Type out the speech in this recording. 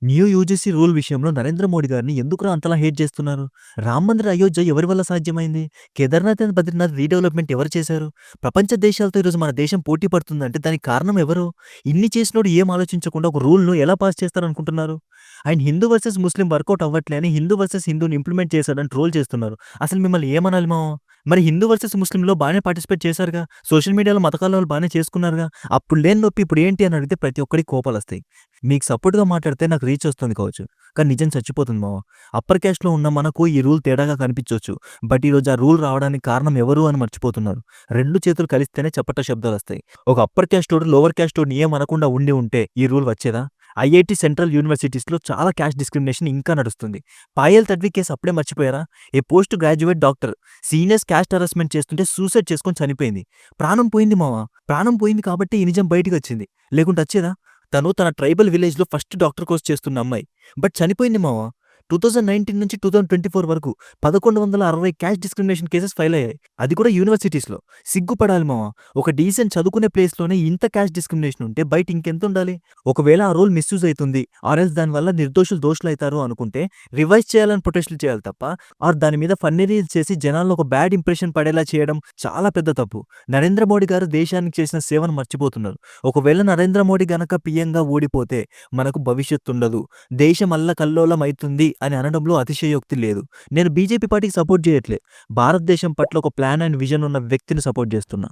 New UGC rule విషయంలో నరేంద్ర మోడీ గారిని ఎందుకురా అంతలా హేట్ చేస్తున్నారు? రామ్ మందిర్ అయోధ్య ఎవరి వల్ల సాధ్యమైంది? కేదార్‌నాథ్ అండ్ బద్రీనాథ్ రీడెవలప్‌మెంట్ ఎవరు చేశారు? ప్రపంచ దేశాలతో ఈరోజు మన దేశం పోటీ పడుతుందంటే దానికి కారణం ఎవరు? ఇన్ని చేసినోడు ఏం ఆలోచించకుండా ఒక రూల్‌ను ఎలా పాస్ చేస్తారనుకుంటున్నారు? ఆయన హిందూ వర్సెస్ ముస్లిం వర్కౌట్ అవ్వట్లే అని హిందూ వర్సెస్ హిందూని ఇంప్లిమెంట్ చేశాడని ట్రోల్ చేస్తున్నారు. అసలు మిమ్మల్ని ఏమనాలి మామ? మరి హిందూ వర్సెస్ ముస్లింలో బానే పార్టిసిపేట్ చేశారుగా. సోషల్ మీడియాలో మత కలహాలు బానే చేసుకున్నారుగా. అప్పుడు లేని నొప్పి ఇప్పుడు ఏంటి అని అడిగితే ప్రతి ఒక్కడికి కోపాలొస్తాయి. మీకు సపోర్ట్‌గా మాట్లాడితే నాకు రీచ్ వస్తుంది కావచ్చు. కానీ నిజం చచ్చిపోతుంది మావ. అప్పర్ క్యాస్ట్‌లో ఉన్న మనకు ఈ రూల్ తేడాగా కనిపించొచ్చు. బట్ ఈరోజు ఆ రూల్ రావడానికి కారణం ఎవరు అని మర్చిపోతున్నారు. 2 చేతులు కలిస్తేనే చప్పట శబ్దాలొస్తాయి. ఒక అప్పర్ క్యాస్టోడు, లోవర్ క్యాస్టోడిని ఏమనకుండా ఉండి ఉంటే ఈ రూల్ వచ్చేదా? ఐఐటీ, సెంట్రల్ యూనివర్సిటీస్‌లో చాలా క్యాస్ట్ డిస్క్రిమినేషన్ ఇంకా నడుస్తుంది. పాయల్ తడ్వి కేసు అప్పుడే మర్చిపోయారా? ఏ post graduate doctor seniors caste harassment చేస్తుంటే సూసైడ్ చేసుకొని చనిపోయింది. ప్రాణం పోయింది మావ. ప్రాణం పోయింది కాబట్టి ఈ నిజం బయటికొచ్చింది. లేకుంటే వచ్చేదా? తను తన ట్రైబల్ విలేజ్‌లో ఫస్ట్ డాక్టర్ కోర్స్ చేస్తున్న అమ్మాయి. బట్ చనిపోయింది మావ. 2019 నుంచి 2024 వరకు 1160 క్యాస్ట్ డిస్క్రిమినేషన్ కేసెస్ ఫైల్ అయ్యాయి. అది కూడా యూనివర్సిటీస్‌లో. సిగ్గుపడాలి మావ. ఒక డీసెంట్ చదువుకునే ప్లేస్‌లోనే ఇంత క్యాస్ట్ డిస్క్రిమినేషన్ ఉంటే బయట ఇంకెంతుండాలి? ఒకవేళ ఆ రూల్ మిస్‌యూజ్ అయితుంది. ఆర్ ఎల్స్ దానివల్ల నిర్దోషులు దోషులైతారు అనుకుంటే రివైజ్ చేయాలని ప్రొటెస్టులు చేయాలి తప్ప దాని మీద ఫన్నీ రీల్స్ చేసి జనాల్లో ఒక బ్యాడ్ ఇంప్రెషన్ పడేలా చేయడం చాలా పెద్ద తప్పు. నరేంద్ర మోడీ గారు దేశానికి చేసిన సేవను మర్చిపోతున్నారు. ఒకవేళ నరేంద్ర మోడీ గనక పీఎంగా ఓడిపోతే మనకు భవిష్యత్తుండదు. దేశం అల్లకల్లోలమైతుంది అని అనడంలో అతిశయోక్తి లేదు. నేను బీజేపీ పార్టీకి సపోర్ట్ చేయట్లే. భారతదేశం పట్ల ఒక ప్లాన్ అండ్ విజన్ ఉన్న వ్యక్తిని సపోర్ట్ చేస్తున్నా.